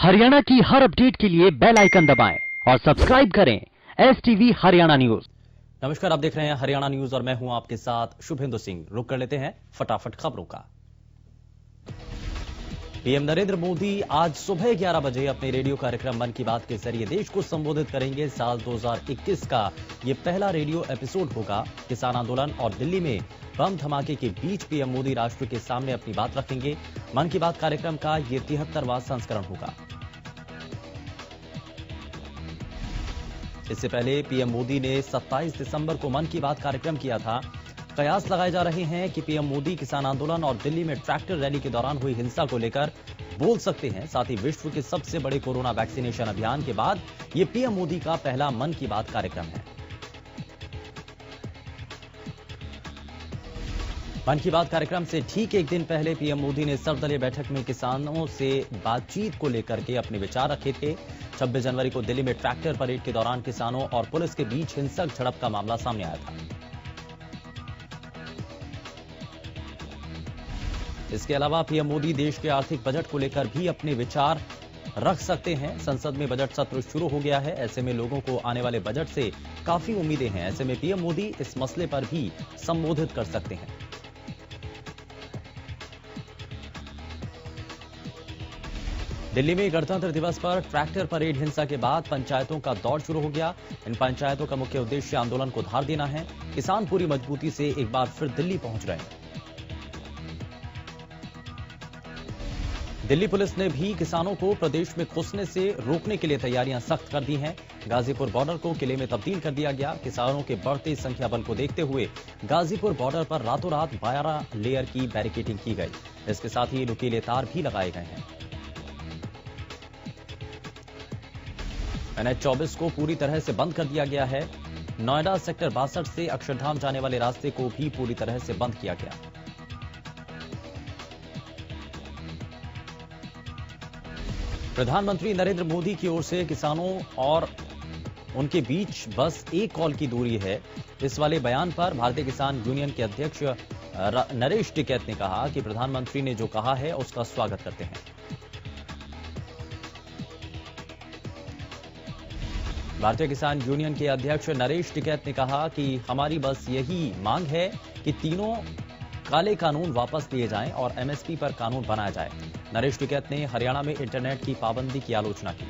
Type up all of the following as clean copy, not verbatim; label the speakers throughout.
Speaker 1: हरियाणा की हर अपडेट के लिए बेल आइकन दबाएं और सब्सक्राइब करें STV हरियाणा न्यूज।
Speaker 2: नमस्कार, आप देख रहे हैं हरियाणा न्यूज और मैं हूं आपके साथ शुभेंदु सिंह। रुक कर लेते हैं फटाफट खबरों का। पीएम नरेंद्र मोदी आज सुबह 11 बजे अपने रेडियो कार्यक्रम मन की बात के जरिए देश को संबोधित करेंगे। साल 2021 का ये पहला रेडियो एपिसोड होगा। किसान आंदोलन और दिल्ली में बम धमाके के बीच पीएम मोदी राष्ट्र के सामने अपनी बात रखेंगे। मन की बात कार्यक्रम का ये 73वां संस्करण होगा। इससे पहले पीएम मोदी ने 27 दिसंबर को मन की बात कार्यक्रम किया था। कयास लगाए जा रहे हैं कि पीएम मोदी किसान आंदोलन और दिल्ली में ट्रैक्टर रैली के दौरान हुई हिंसा को लेकर बोल सकते हैं। साथ ही विश्व के सबसे बड़े कोरोना वैक्सीनेशन अभियान के बाद ये पीएम मोदी का पहला मन की बात कार्यक्रम है। मन की बात कार्यक्रम से ठीक एक दिन पहले पीएम मोदी ने सर्वदलीय बैठक में किसानों से बातचीत को लेकर के अपने विचार रखे थे। 26 जनवरी को दिल्ली में ट्रैक्टर परेड के दौरान किसानों और पुलिस के बीच हिंसक झड़प का मामला सामने आया था। इसके अलावा पीएम मोदी देश के आर्थिक बजट को लेकर भी अपने विचार रख सकते हैं। संसद में बजट सत्र शुरू हो गया है। ऐसे में लोगों को आने वाले बजट से काफी उम्मीदें हैं। ऐसे में पीएम मोदी इस मसले पर भी संबोधित कर सकते हैं। दिल्ली में गणतंत्र दिवस पर ट्रैक्टर परेड हिंसा के बाद पंचायतों का दौर शुरू हो गया। इन पंचायतों का मुख्य उद्देश्य आंदोलन को धार देना है। किसान पूरी मजबूती से एक बार फिर दिल्ली पहुंच रहे हैं। दिल्ली पुलिस ने भी किसानों को प्रदेश में घुसने से रोकने के लिए तैयारियां सख्त कर दी हैं। गाजीपुर बॉर्डर को किले में तब्दील कर दिया गया। किसानों के बढ़ते संख्या बल को देखते हुए गाजीपुर बॉर्डर पर रातों रात 12 लेयर की बैरिकेडिंग की गई। इसके साथ ही नुकीले तार भी लगाए गए हैं। NH 24 को पूरी तरह से बंद कर दिया गया है। नोएडा सेक्टर 62 से अक्षरधाम जाने वाले रास्ते को भी पूरी तरह से बंद किया गया। प्रधानमंत्री नरेंद्र मोदी की ओर से किसानों और उनके बीच बस एक कॉल की दूरी है। इस वाले बयान पर भारतीय किसान यूनियन के अध्यक्ष नरेश टिकैत ने कहा कि प्रधानमंत्री ने जो कहा है उसका स्वागत करते हैं। भारतीय किसान यूनियन के अध्यक्ष नरेश टिकैत ने कहा कि हमारी बस यही मांग है कि तीनों काले कानून वापस लिए जाएं और MSP पर कानून बनाया जाए। नरेश टिकैत ने हरियाणा में इंटरनेट की पाबंदी की आलोचना की।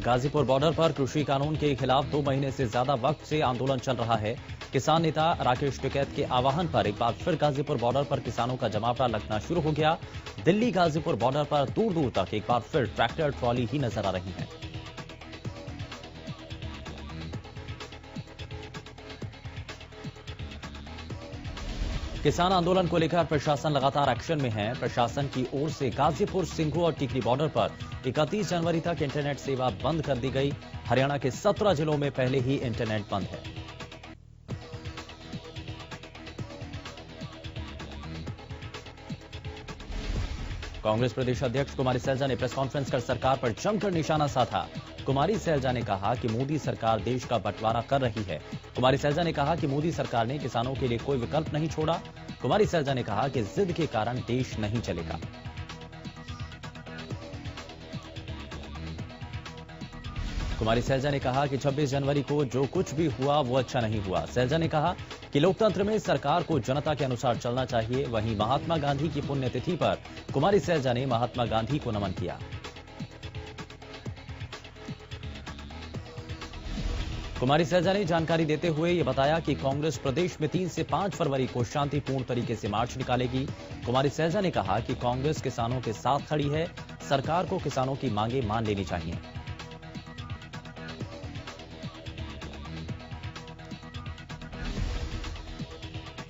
Speaker 2: गाजीपुर बॉर्डर पर कृषि कानून के खिलाफ 2 महीने से ज्यादा वक्त से आंदोलन चल रहा है। किसान नेता राकेश टिकैत के आह्वान पर एक बार फिर गाजीपुर बॉर्डर पर किसानों का जमावड़ा लगना शुरू हो गया। दिल्ली गाजीपुर बॉर्डर पर दूर दूर तक एक बार फिर ट्रैक्टर ट्रॉली ही नजर आ रही है। किसान आंदोलन को लेकर प्रशासन लगातार एक्शन में है। प्रशासन की ओर से गाजीपुर, सिंघू और टिकरी बॉर्डर पर 31 जनवरी तक इंटरनेट सेवा बंद कर दी गई। हरियाणा के 17 जिलों में पहले ही इंटरनेट बंद है। कांग्रेस प्रदेश अध्यक्ष कुमारी सैलजा ने प्रेस कॉन्फ्रेंस कर सरकार पर जमकर निशाना साधा। कुमारी सैलजा ने कहा कि मोदी सरकार देश का बंटवारा कर रही है। कुमारी सैलजा ने कहा कि मोदी सरकार ने किसानों के लिए कोई विकल्प नहीं छोड़ा। कुमारी सैलजा ने कहा कि जिद के कारण देश नहीं चलेगा। कुमारी सैलजा ने कहा कि 26 जनवरी को जो कुछ भी हुआ वो अच्छा नहीं हुआ। सैलजा ने कहा कि लोकतंत्र में सरकार को जनता के अनुसार चलना चाहिए। वहीं महात्मा गांधी की पुण्यतिथि पर कुमारी सैलजा ने महात्मा गांधी को नमन किया। कुमारी सैलजा ने जानकारी देते हुए ये बताया कि कांग्रेस प्रदेश में 3 से 5 फरवरी को शांतिपूर्ण तरीके से मार्च निकालेगी। कुमारी सैलजा ने कहा कि कांग्रेस किसानों के साथ खड़ी है। सरकार को किसानों की मांगे मान लेनी चाहिए।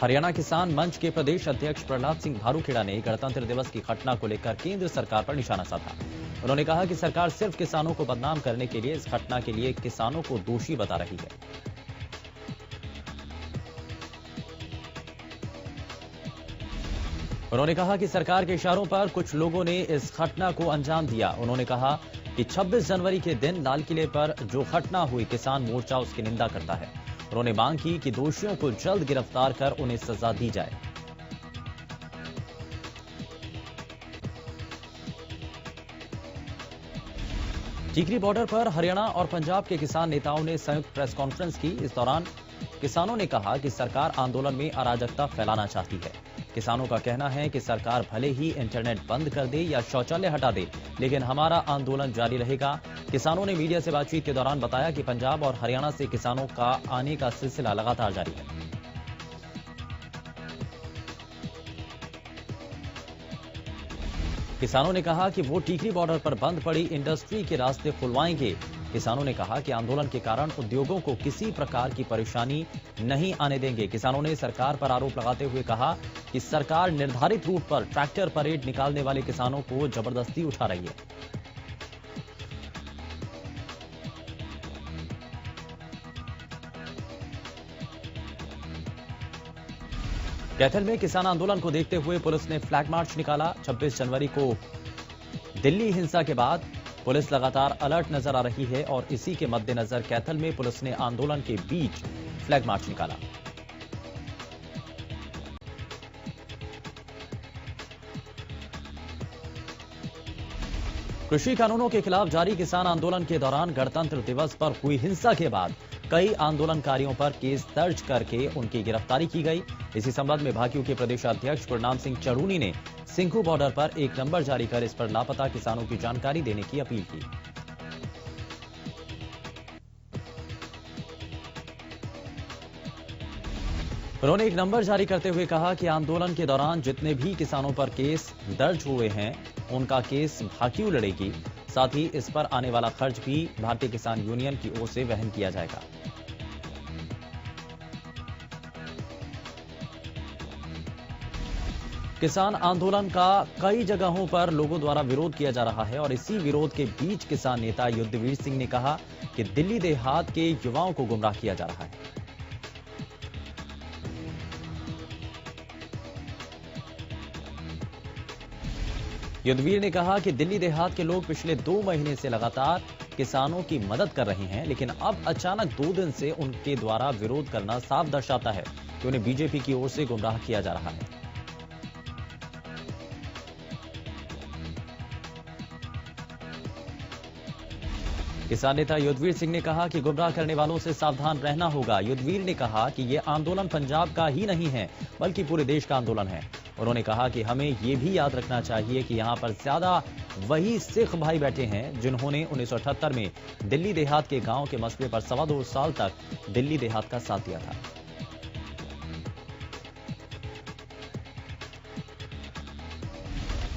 Speaker 2: हरियाणा किसान मंच के प्रदेश अध्यक्ष प्रहलाद सिंह भारूखेड़ा ने गणतंत्र दिवस की घटना को लेकर केंद्र सरकार पर निशाना साधा। उन्होंने कहा कि सरकार सिर्फ किसानों को बदनाम करने के लिए इस घटना के लिए किसानों को दोषी बता रही है। उन्होंने कहा कि सरकार के इशारों पर कुछ लोगों ने इस घटना को अंजाम दिया। उन्होंने कहा कि 26 जनवरी के दिन लाल किले पर जो घटना हुई, किसान मोर्चा उसकी निंदा करता है। उन्होंने मांग की कि दोषियों को जल्द गिरफ्तार कर उन्हें सजा दी जाए। टीकरी बॉर्डर पर हरियाणा और पंजाब के किसान नेताओं ने संयुक्त प्रेस कॉन्फ्रेंस की। इस दौरान किसानों ने कहा कि सरकार आंदोलन में अराजकता फैलाना चाहती है। किसानों का कहना है कि सरकार भले ही इंटरनेट बंद कर दे या शौचालय हटा दे, लेकिन हमारा आंदोलन जारी रहेगा। किसानों ने मीडिया से बातचीत के दौरान बताया कि पंजाब और हरियाणा से किसानों का आने का सिलसिला लगातार जारी है। किसानों ने कहा कि वो टीकरी बॉर्डर पर बंद पड़ी इंडस्ट्री के रास्ते खुलवाएंगे। किसानों ने कहा कि आंदोलन के कारण उद्योगों को किसी प्रकार की परेशानी नहीं आने देंगे। किसानों ने सरकार पर आरोप लगाते हुए कहा कि सरकार निर्धारित रूट पर ट्रैक्टर परेड निकालने वाले किसानों को जबरदस्ती उठा रही है। कैथल में किसान आंदोलन को देखते हुए पुलिस ने फ्लैग मार्च निकाला। 26 जनवरी को दिल्ली हिंसा के बाद पुलिस लगातार अलर्ट नजर आ रही है और इसी के मद्देनजर कैथल में पुलिस ने आंदोलन के बीच फ्लैग मार्च निकाला। कृषि कानूनों के खिलाफ जारी किसान आंदोलन के दौरान गणतंत्र दिवस पर हुई हिंसा के बाद कई आंदोलनकारियों पर केस दर्ज करके उनकी गिरफ्तारी की गई। इसी संबंध में भाकियू के प्रदेशाध्यक्ष गुरनाम सिंह चरूनी ने सिंघू बॉर्डर पर एक नंबर जारी कर इस पर लापता किसानों की जानकारी देने की अपील की। उन्होंने एक नंबर जारी करते हुए कहा कि आंदोलन के दौरान जितने भी किसानों पर केस दर्ज हुए हैं उनका केस भाकियू लड़ेगी। साथ ही इस पर आने वाला खर्च भी भारतीय किसान यूनियन की ओर से वहन किया जाएगा। किसान आंदोलन का कई जगहों पर लोगों द्वारा विरोध किया जा रहा है और इसी विरोध के बीच किसान नेता युद्धवीर सिंह ने कहा कि दिल्ली देहात के युवाओं को गुमराह किया जा रहा है। युद्धवीर ने कहा कि दिल्ली देहात के लोग पिछले 2 महीने से लगातार किसानों की मदद कर रहे हैं, लेकिन अब अचानक 2 दिन से उनके द्वारा विरोध करना साफ दर्शाता है कि उन्हें बीजेपी की ओर से गुमराह किया जा रहा है। किसान नेता युद्धवीर सिंह ने कहा कि गुमराह करने वालों से सावधान रहना होगा। युद्धवीर ने कहा कि यह आंदोलन पंजाब का ही नहीं है बल्कि पूरे देश का आंदोलन है। उन्होंने कहा कि हमें यह भी याद रखना चाहिए कि यहां पर ज्यादा वही सिख भाई बैठे हैं जिन्होंने 1978 में दिल्ली देहात के गांव के मसले पर 2.25 साल तक दिल्ली देहात का साथ दिया था।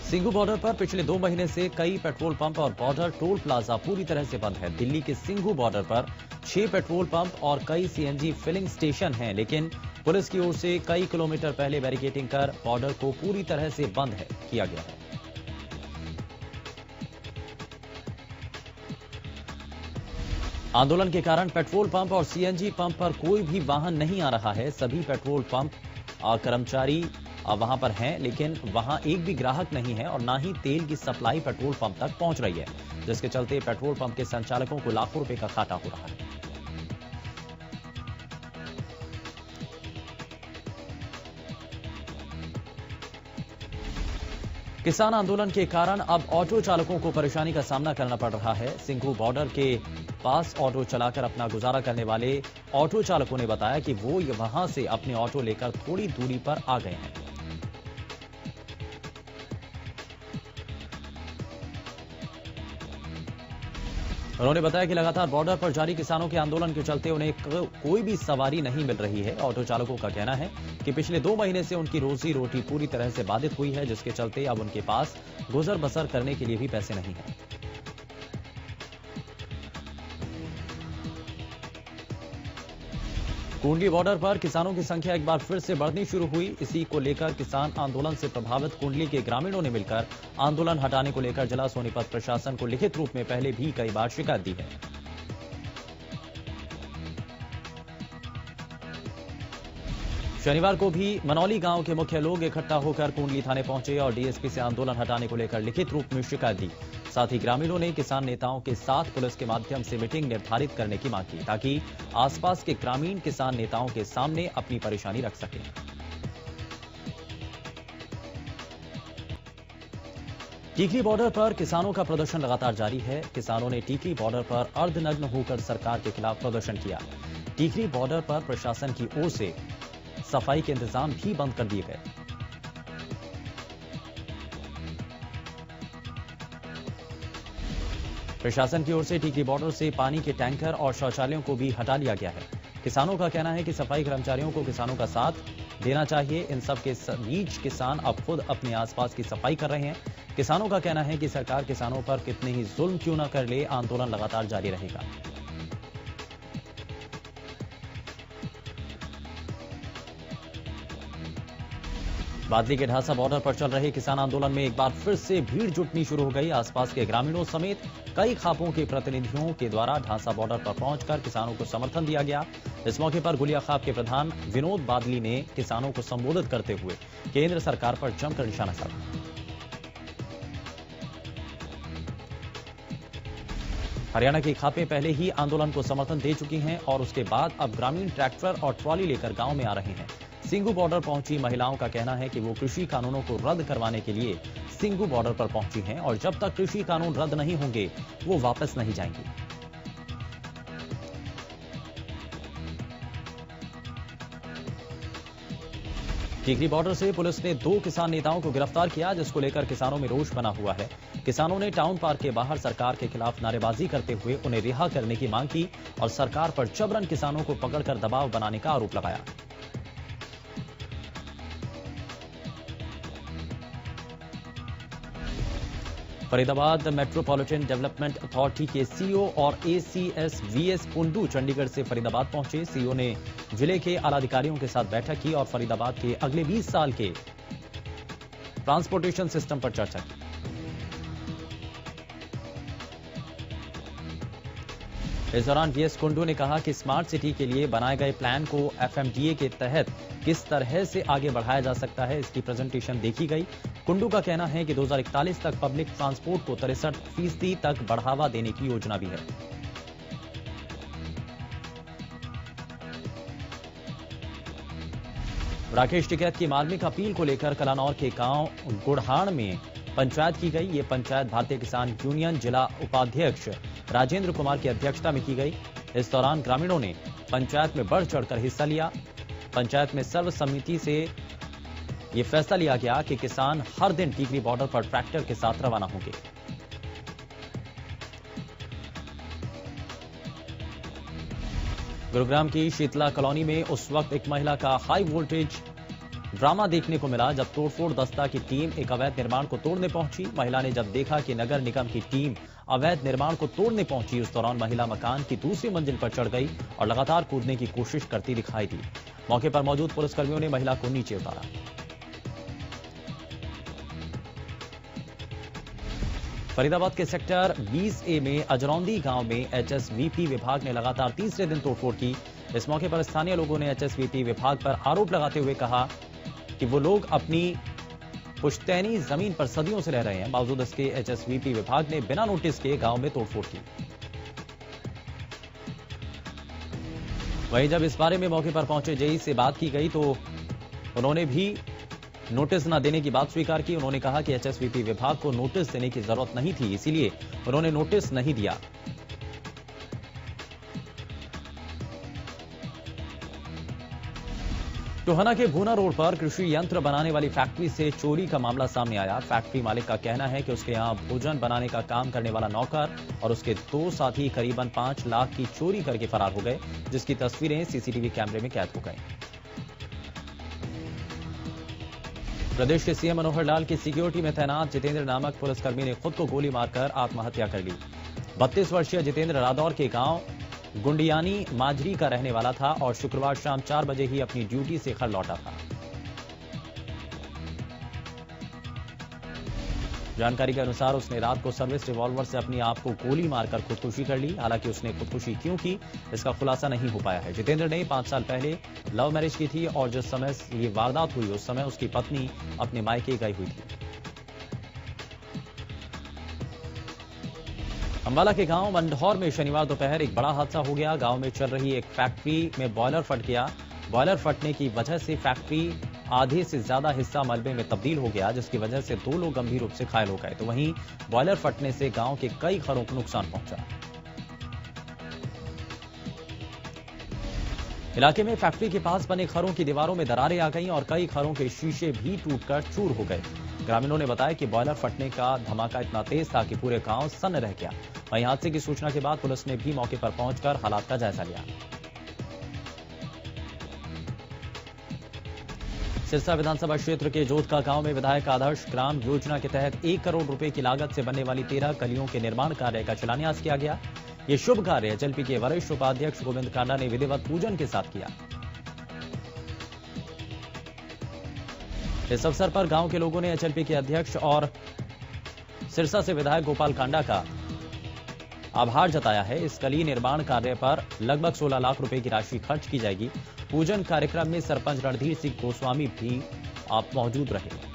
Speaker 2: सिंघू बॉर्डर पर पिछले 2 महीने से कई पेट्रोल पंप और बॉर्डर टोल प्लाजा पूरी तरह से बंद है। दिल्ली के सिंघू बॉर्डर पर 6 पेट्रोल पंप और कई सीएनजी फिलिंग स्टेशन हैं, लेकिन पुलिस की ओर से कई किलोमीटर पहले बैरिकेडिंग कर बॉर्डर को पूरी तरह से बंद किया गया है। आंदोलन के कारण पेट्रोल पंप और सीएनजी पंप पर कोई भी वाहन नहीं आ रहा है। सभी पेट्रोल पंप कर्मचारी वहां पर हैं, लेकिन वहां एक भी ग्राहक नहीं है और ना ही तेल की सप्लाई पेट्रोल पंप तक पहुंच रही है, जिसके चलते पेट्रोल पंप के संचालकों को लाखों रुपए का घाटा हो रहा है। किसान आंदोलन के कारण अब ऑटो चालकों को परेशानी का सामना करना पड़ रहा है। सिंघू बॉर्डर के पास ऑटो चलाकर अपना गुजारा करने वाले ऑटो चालकों ने बताया कि वो वहां से अपने ऑटो लेकर थोड़ी दूरी पर आ गए हैं। उन्होंने बताया कि लगातार बॉर्डर पर जारी किसानों के आंदोलन के चलते उन्हें कोई भी सवारी नहीं मिल रही है। ऑटो चालकों का कहना है कि पिछले 2 महीने से उनकी रोजी रोटी पूरी तरह से बाधित हुई है, जिसके चलते अब उनके पास गुजर बसर करने के लिए भी पैसे नहीं हैं। कुंडली बॉर्डर पर किसानों की संख्या एक बार फिर से बढ़नी शुरू हुई। इसी को लेकर किसान आंदोलन से प्रभावित कुंडली के ग्रामीणों ने मिलकर आंदोलन हटाने को लेकर जिला सोनीपत प्रशासन को लिखित रूप में पहले भी कई बार शिकायत दी है। शनिवार को भी मनौली गांव के मुख्य लोग इकट्ठा होकर कुंडली थाने पहुंचे और डीएसपी से आंदोलन हटाने को लेकर लिखित रूप में शिकायत दी। साथ ही ग्रामीणों ने किसान नेताओं के साथ पुलिस के माध्यम से मीटिंग निर्धारित करने की मांग की, ताकि आसपास के ग्रामीण किसान नेताओं के सामने अपनी परेशानी रख सकें। टीकरी बॉर्डर पर किसानों का प्रदर्शन लगातार जारी है। किसानों ने टीकरी बॉर्डर पर अर्धनग्न होकर सरकार के खिलाफ प्रदर्शन किया। टीकरी बॉर्डर पर प्रशासन की ओर से सफाई के इंतजाम भी बंद कर दिए गए। प्रशासन की ओर से टीकरी बॉर्डर से पानी के टैंकर और शौचालयों को भी हटा लिया गया है। किसानों का कहना है कि सफाई कर्मचारियों को किसानों का साथ देना चाहिए। इन सब के बीच किसान अब खुद अपने आसपास की सफाई कर रहे हैं। किसानों का कहना है कि सरकार किसानों पर कितने ही जुल्म क्यों न कर ले, आंदोलन लगातार जारी रहेगा। बादली के ढासा बॉर्डर पर चल रहे किसान आंदोलन में एक बार फिर से भीड़ जुटनी शुरू हो गई। आसपास के ग्रामीणों समेत कई खापों के प्रतिनिधियों के द्वारा ढासा बॉर्डर पर पहुंचकर किसानों को समर्थन दिया गया। इस मौके पर गुलिया खाप के प्रधान विनोद बादली ने किसानों को संबोधित करते हुए केंद्र सरकार पर जमकर निशाना साधा। हरियाणा की खापें पहले ही आंदोलन को समर्थन दे चुकी हैं और उसके बाद अब ग्रामीण ट्रैक्टर और ट्रॉली लेकर गांव में आ रहे हैं। सिंगू बॉर्डर पहुंची महिलाओं का कहना है कि वो कृषि कानूनों को रद्द करवाने के लिए सिंगू बॉर्डर पर पहुंची हैं और जब तक कृषि कानून रद्द नहीं होंगे वो वापस नहीं जाएंगी। टीकरी बॉर्डर से पुलिस ने 2 किसान नेताओं को गिरफ्तार किया, जिसको लेकर किसानों में रोष बना हुआ है। किसानों ने टाउन पार्क के बाहर सरकार के खिलाफ नारेबाजी करते हुए उन्हें रिहा करने की मांग की और सरकार पर जबरन किसानों को पकड़कर दबाव बनाने का आरोप लगाया। फरीदाबाद मेट्रोपॉलिटन डेवलपमेंट अथॉरिटी के सीईओ और एसीएस वीएस कुंडू चंडीगढ़ से फरीदाबाद पहुंचे। सीईओ ने जिले के आला अधिकारियों के साथ बैठक की और फरीदाबाद के अगले 20 साल के ट्रांसपोर्टेशन सिस्टम पर चर्चा की। इस दौरान वीएस कुंडू ने कहा कि स्मार्ट सिटी के लिए बनाए गए प्लान को एफएमडीए के तहत किस तरह से आगे बढ़ाया जा सकता है, इसकी प्रेजेंटेशन देखी गई। कुंडू का कहना है कि 2041 तक पब्लिक ट्रांसपोर्ट को 63% तक बढ़ावा देने की योजना भी है। राकेश टिकैत की मार्मिक अपील को लेकर कलानौर के गांव गुड़हाण में पंचायत की गई। ये पंचायत भारतीय किसान यूनियन जिला उपाध्यक्ष राजेंद्र कुमार की अध्यक्षता में की गई। इस दौरान ग्रामीणों ने पंचायत में बढ़ चढ़कर हिस्सा लिया। पंचायत में सर्वसम्मति से यह फैसला लिया गया कि किसान हर दिन टीकरी बॉर्डर पर ट्रैक्टर के साथ रवाना होंगे। गुरुग्राम की शीतला कॉलोनी में उस वक्त एक महिला का हाई वोल्टेज ड्रामा देखने को मिला जब तोड़फोड़ दस्ता की टीम एक अवैध निर्माण को तोड़ने पहुंची। महिला ने जब देखा कि नगर निगम की टीम अवैध निर्माण को तोड़ने पहुंची, उस दौरान महिला मकान की दूसरी मंजिल पर चढ़ गई और लगातार कूदने की कोशिश करती दिखाई दी। मौके पर मौजूद पुलिसकर्मियों ने महिला को नीचे उतारा। फरीदाबाद के सेक्टर 20A में अजरौंदी गांव में एचएसवीपी विभाग ने लगातार तीसरे दिन तोड़फोड़ की। इस मौके पर स्थानीय लोगों ने एचएसवीपी विभाग पर आरोप लगाते हुए कहा कि वो लोग अपनी पुश्तैनी जमीन पर सदियों से रह रहे हैं। बावजूद इसके एचएसवीपी विभाग ने बिना नोटिस के गांव में तोड़फोड़ की। वहीं जब इस बारे में मौके पर पहुंचे जेई से बात की गई तो उन्होंने भी नोटिस न देने की बात स्वीकार की। उन्होंने कहा कि एचएसवीपी विभाग को नोटिस देने की जरूरत नहीं थी, इसीलिए उन्होंने नोटिस नहीं दिया। टोहाना के भूना रोड पर कृषि यंत्र बनाने वाली फैक्ट्री से चोरी का मामला सामने आया। फैक्ट्री मालिक का कहना है कि उसके यहां भोजन बनाने का काम करने वाला नौकर और उसके 2 साथी करीबन 5 लाख की चोरी करके फरार हो गए, जिसकी तस्वीरें सीसीटीवी कैमरे में कैद हो गई। प्रदेश के सीएम मनोहर लाल की सिक्योरिटी में तैनात जितेंद्र नामक पुलिसकर्मी ने खुद को गोली मारकर आत्महत्या कर ली। 32 वर्षीय जितेंद्र रादौर के गांव गुंडियानी माजरी का रहने वाला था और शुक्रवार शाम 4 बजे ही अपनी ड्यूटी से घर लौटा था। जानकारी के अनुसार उसने रात को सर्विस रिवॉल्वर से अपने आप को गोली मारकर खुदकुशी कर ली। हालांकि उसने खुदकुशी क्यों की, इसका खुलासा नहीं हो पाया है। जितेंद्र ने 5 साल पहले लव मैरिज की थी और जिस समय ये वारदात हुई उस समय उसकी पत्नी अपने मायके गई हुई थी। अंबाला के गांव मंढौर में शनिवार दोपहर एक बड़ा हादसा हो गया। गांव में चल रही एक फैक्ट्री में बॉयलर फट गया। बॉयलर फटने की वजह से फैक्ट्री आधे से ज्यादा हिस्सा मलबे में तब्दील हो गया, जिसकी वजह से 2 लोग गंभीर रूप से घायल हो गए। तो वहीं बॉयलर फटने से गांव के कई घरों को नुकसान पहुंचा। इलाके में फैक्ट्री के पास बने घरों की दीवारों में दरारें आ गईं और कई घरों के शीशे भी टूटकर चूर हो गए। ग्रामीणों ने बताया कि बॉयलर फटने का धमाका इतना तेज था कि पूरे गांव सन्न रह गया। वहीं हादसे की सूचना के बाद पुलिस ने भी मौके पर पहुंचकर हालात का जायजा लिया। सिरसा विधानसभा क्षेत्र के जोधका गांव में विधायक आदर्श ग्राम योजना के तहत 1 करोड़ रुपए की लागत से बनने वाली 13 गलियों के निर्माण कार्य का शिलान्यास किया गया। ये शुभ कार्य एचएलपी के वरिष्ठ उपाध्यक्ष गोविंद कांडा ने विधिवत पूजन के साथ किया। इस अवसर पर गांव के लोगों ने एचएलपी के अध्यक्ष और सिरसा से विधायक गोपाल कांडा का आभार जताया है। इस गली निर्माण कार्य पर लगभग 16 लाख रुपए की राशि खर्च की जाएगी। पूजन कार्यक्रम में सरपंच रणधीर सिंह गोस्वामी भी आप मौजूद रहे।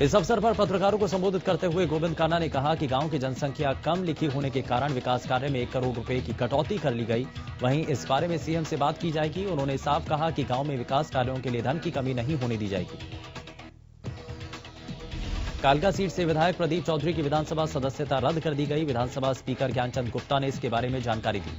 Speaker 2: इस अवसर पर पत्रकारों को संबोधित करते हुए गोविंद कांडा ने कहा कि गांव की जनसंख्या कम लिखी होने के कारण विकास कार्य में 1 करोड़ रुपए की कटौती कर ली गई। वहीं इस बारे में सीएम से बात की जाएगी। उन्होंने साफ कहा कि गांव में विकास कार्यों के लिए धन की कमी नहीं होने दी जाएगी। कालका सीट से विधायक प्रदीप चौधरी की विधानसभा सदस्यता रद्द कर दी गई। विधानसभा स्पीकर ज्ञानचंद गुप्ता ने इसके बारे में जानकारी दी।